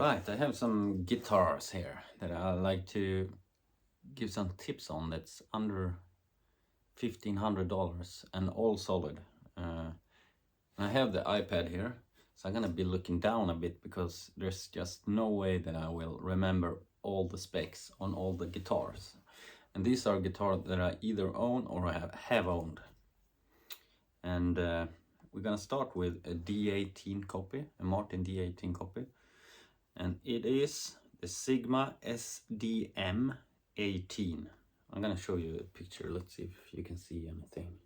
Right, I have some guitars here that I like to give some tips on that's under $1,500 and all solid. I have the iPad here, so I'm gonna be looking down a bit because there's just no way that I will remember all the specs on all the guitars. And these are guitars that I either own or I have owned. And we're gonna start with a D18 copy, a Martin D18 copy. And it is the Sigma SDM 18. I'm gonna show you a picture. Let's see if you can see anything.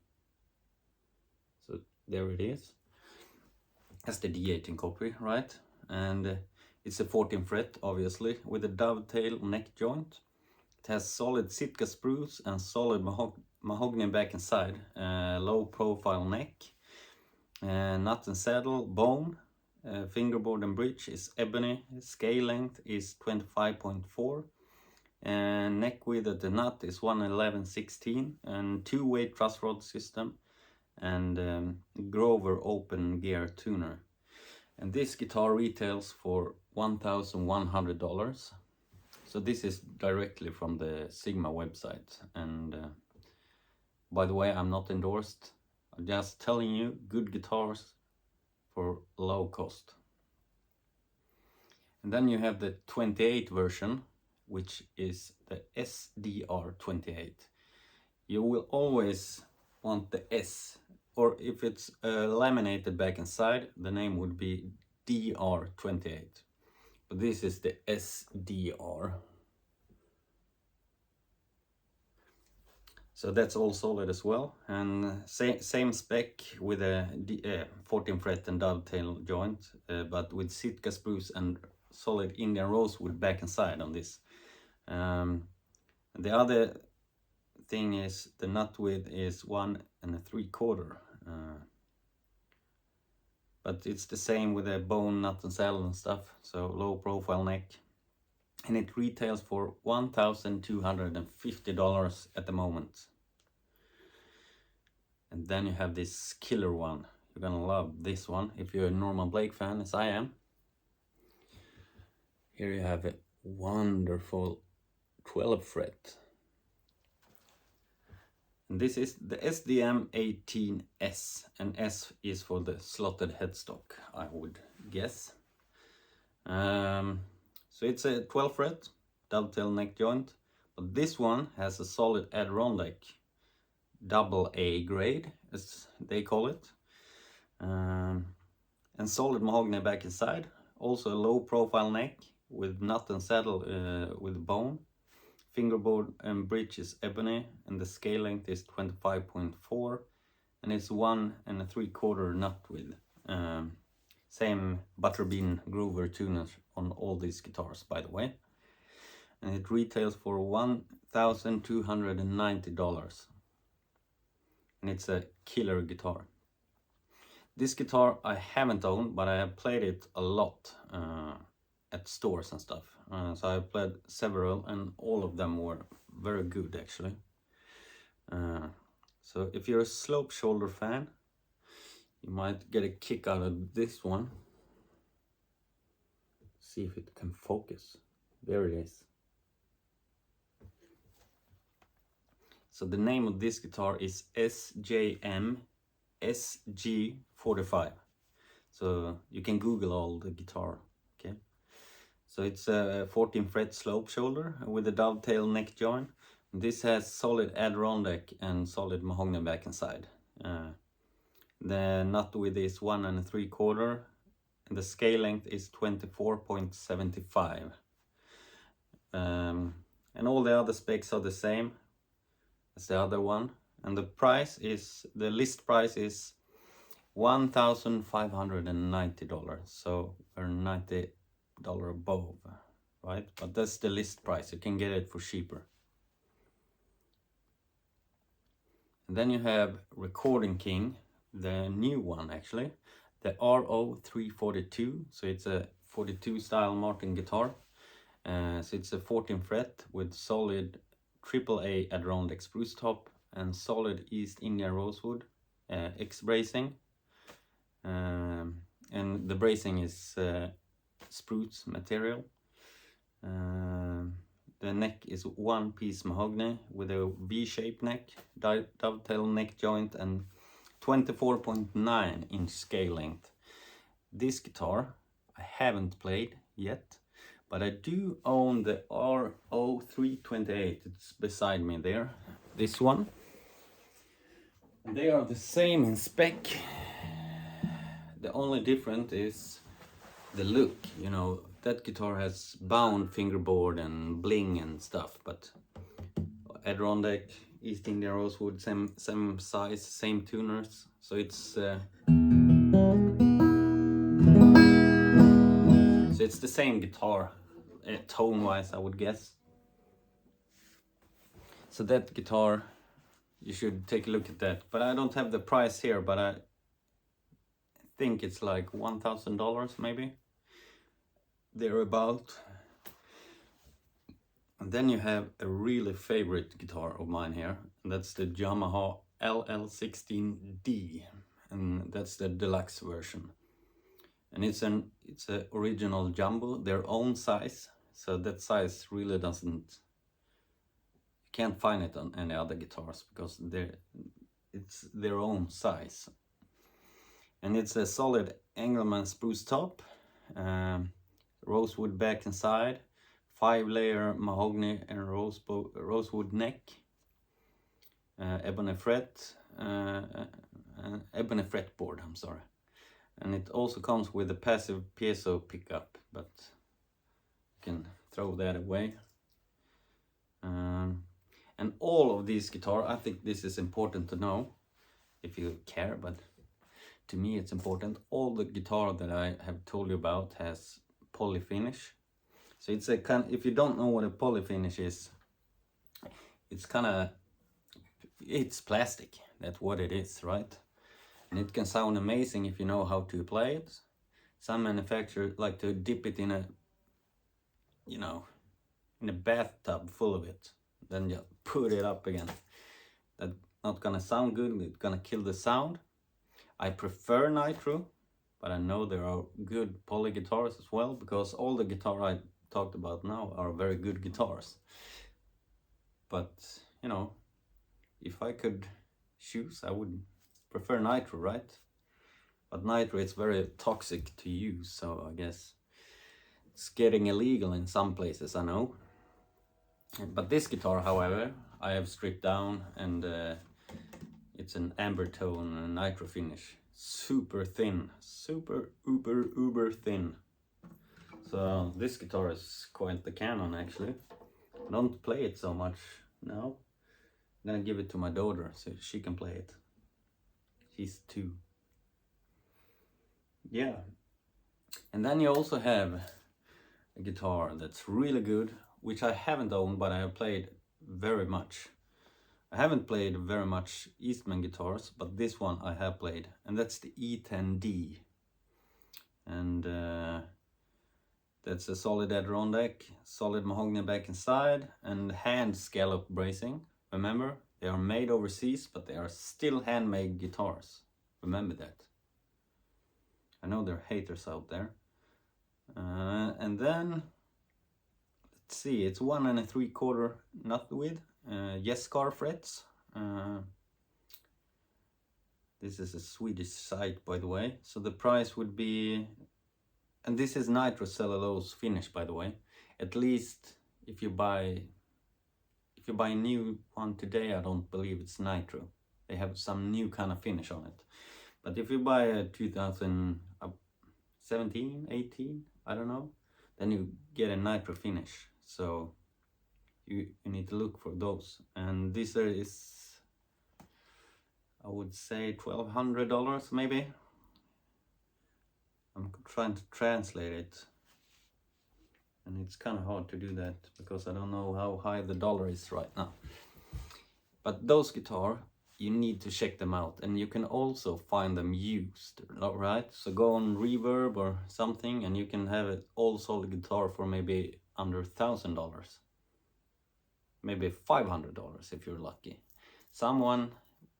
So there it is. That's the D18 copy, right? And it's a 14 fret, obviously, with a dovetail neck joint. It has solid Sitka spruce and solid mahogany back and side. Low profile neck. Nut and saddle, bone. Fingerboard and bridge is ebony. Scale length is 25.4. And neck width at the nut is 111/16. And two-way truss rod system. And Grover open gear tuner. And this guitar retails for $1,100. So this is directly from the Sigma website. And by the way, I'm not endorsed. I'm just telling you, good guitars for low cost. And then you have the 28 version, which is the SDR28. You will always want the S, or if it's laminated back and side, the name would be DR28. But this is the SDR. So that's all solid as well, and same spec with a 14 fret and dovetail joint, but with Sitka spruce and solid Indian rosewood back and side on this. The other thing is the nut width is 1 3/4, but it's the same with a bone nut and saddle and stuff, so low profile neck. And it retails for $1,250 at the moment. And then you have this killer one. You're gonna love this one if you're a Norman Blake fan, as I am. Here you have a wonderful 12 fret. And this is the SDM 18S, and S is for the slotted headstock, I would guess. So it's a 12 fret dovetail neck joint, but this one has a solid Adirondack AA grade, as they call it, and solid mahogany back and side. Also a low profile neck with nut and saddle with bone. Fingerboard and bridge is ebony, and the scale length is 25.4, and it's 1 3/4 nut width. Same butterbean Grover tuners on all these guitars, by the way. And it retails for $1,290. And it's a killer guitar. This guitar I haven't owned, but I have played it a lot at stores and stuff. So I played several, and all of them were very good, actually. So if you're a slope shoulder fan, you might get a kick out of this one. See if it can focus. There it is. So the name of this guitar is SJM SG45. So you can Google all the guitar, okay? So it's a 14 fret slope shoulder with a dovetail neck joint. This has solid Adirondack and solid mahogany back and side. The nut width is 1 3/4, and the scale length is 24.75. And all the other specs are the same as the other one. And the list price is $1,590. So we're $90 above, right? But that's the list price. You can get it for cheaper. And then you have Recording King, the new one actually, the RO342. So it's a 42 style Martin guitar. So it's a 14 fret with solid AAA Adirondack spruce top and solid East India rosewood X bracing. And the bracing is spruce material. The neck is one-piece mahogany with a V-shaped neck, dovetail neck joint, and 24.9 inch scale length. This guitar I haven't played yet, but I do own the RO328. It's beside me there. This one. They are the same in spec. The only difference is the look, you know. That guitar has bound fingerboard and bling and stuff, but Adirondack, East India Rosewood, same size, same tuners, so it's the same guitar, tone-wise, I would guess. So that guitar, you should take a look at that. But I don't have the price here, but I think it's like $1,000 maybe. Thereabout. And then you have a really favorite guitar of mine here, and that's the Yamaha LL16D, and that's the deluxe version. And it's a original jumbo, their own size, so that size really you can't find it on any other guitars because it's their own size. And it's a solid Engelmann spruce top, rosewood back and side, 5-layer mahogany and rosewood neck, ebony fretboard, I'm sorry. And it also comes with a passive piezo pickup, but you can throw that away. And all of these guitars, I think this is important to know if you care, but to me it's important. All the guitar that I have told you about has poly finish. So it's a kind, if you don't know what a poly finish is, it's plastic. That's what it is, right? And it can sound amazing if you know how to play it. Some manufacturers like to dip it in a bathtub full of it, then just put it up again. That's not gonna sound good. It's gonna kill the sound. I prefer nitro, but I know there are good poly guitars as well, because all the guitar I talked about now are very good guitars. But you know, if I could choose, I would prefer nitro, right? But nitro is very toxic to use, so I guess it's getting illegal in some places, I know. But this guitar, however, I have stripped down, and it's an amber tone nitro finish. Super thin, super uber thin. So this guitar is quite the cannon, actually. I don't play it so much now. I'm gonna give it to my daughter so she can play it. She's 2. Yeah. And then you also have a guitar that's really good, which I haven't owned, but I have played very much. I haven't played very much Eastman guitars, but this one I have played, and that's the E10D. And that's a solid Adirondack, solid mahogany back and side, and hand scallop bracing. Remember, they are made overseas, but they are still handmade guitars. Remember that. I know there are haters out there. And then, let's see, it's 1 3/4 nut width, Jescar frets. This is a Swedish site, by the way. So the price would be, and this is nitro cellulose finish, by the way. At least if you buy a new one today, I don't believe it's nitro. They have some new kind of finish on it. But if you buy a 2017, 18, I don't know, then you get a nitro finish. So you need to look for those. And this is, I would say, $1,200 maybe. I'm trying to translate it, and it's kind of hard to do that because I don't know how high the dollar is right now. But those guitars, you need to check them out, and you can also find them used, right? So go on Reverb or something, and you can have an all solid guitar for maybe under $1,000, maybe $500 if you're lucky. Someone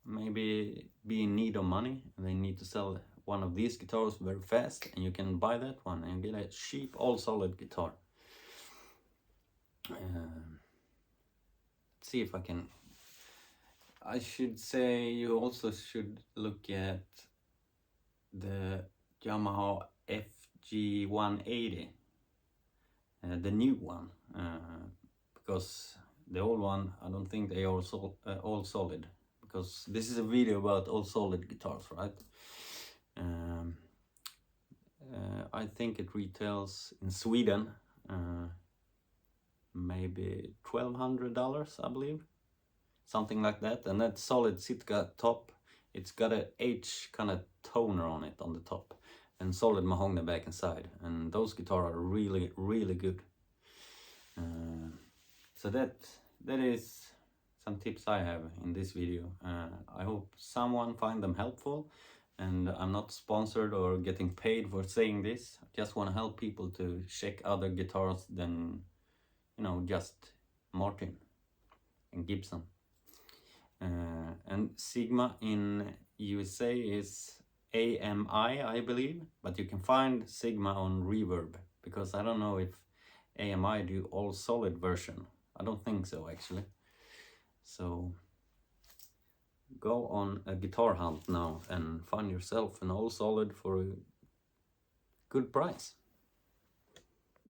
maybe be in need of money and they need to sell one of these guitars very fast, and you can buy that one and get a cheap all solid guitar. Let's see if I can. I should say you also should look at the Yamaha FG180, the new one, because the old one, I don't think they are all solid, because this is a video about all solid guitars, right? I think it retails in Sweden maybe $1,200, I believe, something like that. And that solid Sitka top, it's got a H kind of toner on it on the top, and solid mahogany back and side, and those guitars are really, really good. So that is some tips I have in this video. I hope someone find them helpful, and I'm not sponsored or getting paid for saying this. I just want to help people to check other guitars than, you know, just Martin and Gibson. And Sigma in USA is AMI, I believe, but you can find Sigma on Reverb, because I don't know if AMI do all solid version. I don't think so, actually. So go on a guitar hunt now and find yourself an all solid for a good price.